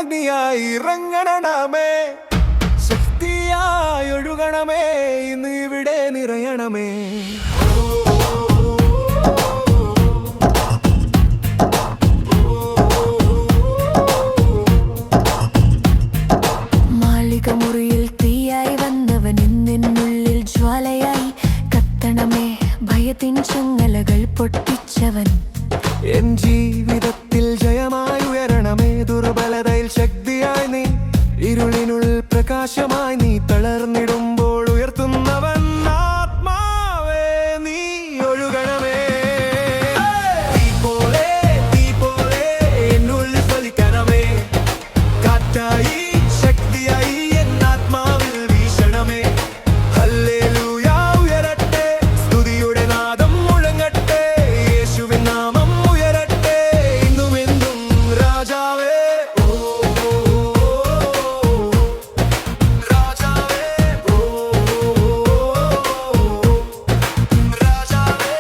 അഗ്നിയായി ഇറങ്ങണമേ, ശക്തിയായി ഒഴുകണമേ, ഇന്ന് ഇവിടെ നിറയണമേ. മുറിയിൽ തീയായി വന്നവൻ ഇന്നിനുള്ളിൽ ജ്വാലയായി കത്തണമേ. ഭയത്തിൻ ചങ്ങലകൾ പൊട്ടിച്ചവൻ എൻ ജീവിതത്തിൽ ജയമായി ഉയരണമേ. ദുർബലതയിൽ ശക്തിയായി നീ, ഇരുളിനുള്ളിൽ പ്രകാശമായി നീ, തളർന്നിടുമ്പോൾ ഉയർത്തുന്നവൻ ആത്മാവേ നീ ഒഴുകണമേ. തീ പോലെ എന്നുള്ളിൽ ഫലിക്കണമേ, കാറ്റായി ശക്തിയായി എൻ ആത്മാവിൽ വീശണമേ. ഹല്ലേലൂയ ഉയരട്ടെ, സ്തുതിയുടെ നാദം മുഴങ്ങട്ടെ, യേശുവിൻ നാമം ഉയരട്ടെ ഇന്നും എന്നും രാജാവേ. രാജാവേ രാജാവേ.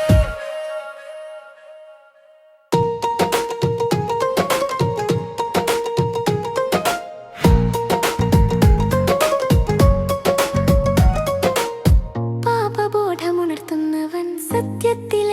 പാപബോധമുണർത്തുന്നവൻ സത്യത്തിൽ